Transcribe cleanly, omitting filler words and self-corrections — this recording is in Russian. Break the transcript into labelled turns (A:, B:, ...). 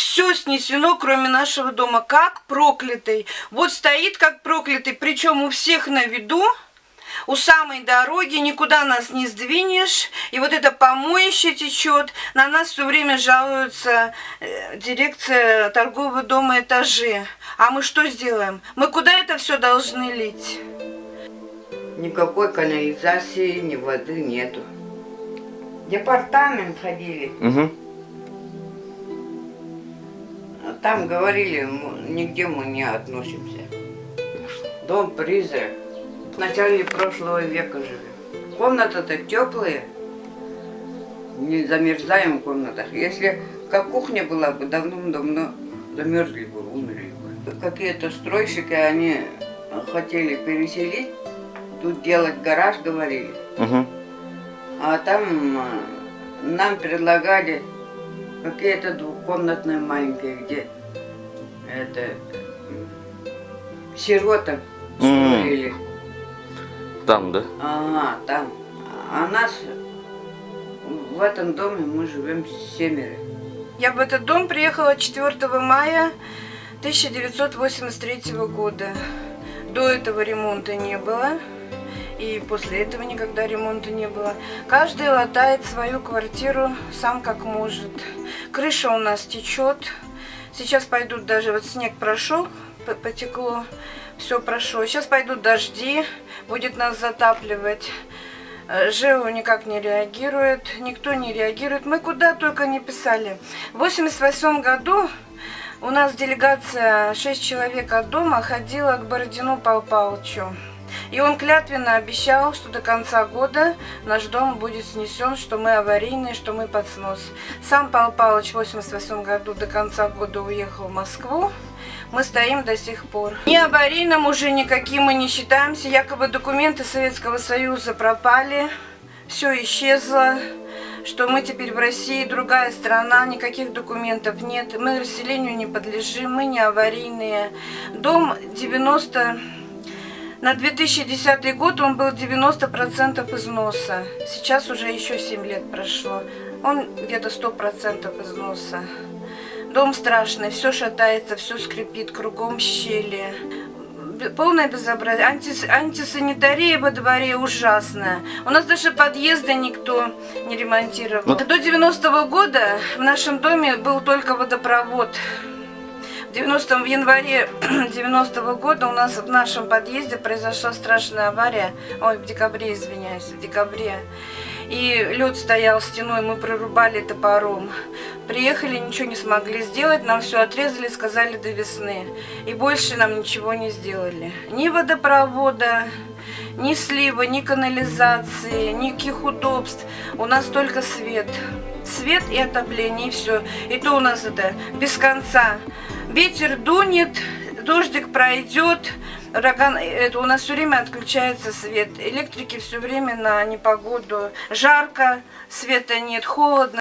A: Все снесено, кроме нашего дома, как проклятый. Вот стоит как проклятый, причем у всех на виду, у самой дороги, никуда нас не сдвинешь. И вот это помоище течет. На нас все время жалуется дирекция торгового дома «Этажи». А мы что сделаем? Мы куда это все должны лить?
B: Никакой канализации, ни воды нету. Департамент ходили. Там говорили, нигде мы не относимся. Дом-призрак. В начале прошлого века живем. Комната-то теплые. Не замерзаем в комнатах. Если как кухня была бы, давно-давно замерзли бы, умерли бы. Какие-то стройщики, они хотели переселить, тут делать гараж, говорили. А там нам предлагали какие-то двухкомнатные маленькие, где это сироток строили.
C: Там, да?
B: Ага, там. А нас в этом доме мы живем 7.
A: Я в этот дом приехала 4 мая 1983 года. До этого ремонта не было. И после этого никогда ремонта не было. Каждый латает свою квартиру сам как может. Крыша у нас течет. Сейчас пойдут даже, вот снег прошел, потекло, все прошло. Сейчас пойдут дожди, будет нас затапливать. ЖЭУ никак не реагирует, никто не реагирует. Мы куда только не писали. В 1988 году у нас делегация 6 человек от дома ходила к Бородину Павлу Павловичу. И он клятвенно обещал, что до конца года наш дом будет снесен, что мы аварийные, что мы под снос. Сам Павел Павлович в 1988 году до конца года уехал в Москву. Мы стоим до сих пор. Ни аварийным уже никаким мы не считаемся. Якобы документы Советского Союза пропали. Все исчезло. Что мы теперь в России, другая страна, никаких документов нет. Мы расселению не подлежим, мы не аварийные. Дом 90... На 2010 год он был 90% износа. Сейчас уже еще 7 лет прошло. Он где-то 100% износа. Дом страшный, все шатается, все скрипит, кругом щели. Полное безобразие. Антисанитария во дворе ужасная. У нас даже подъезды никто не ремонтировал. До 90-го года в нашем доме был только водопровод. В январе 90-го года у нас в нашем подъезде произошла страшная авария. Ой, в декабре, извиняюсь, в декабре. И лед стоял стеной, мы прорубали топором. Приехали, ничего не смогли сделать, нам все отрезали, сказали до весны. И больше нам ничего не сделали. Ни водопровода, ни слива, ни канализации, никаких удобств. У нас только свет. Свет и отопление, и все. И то у нас это без конца. Ветер дунет, дождик пройдет, ураган, это у нас все время отключается свет. Электрики все время на непогоду. Жарко, света нет, холодно.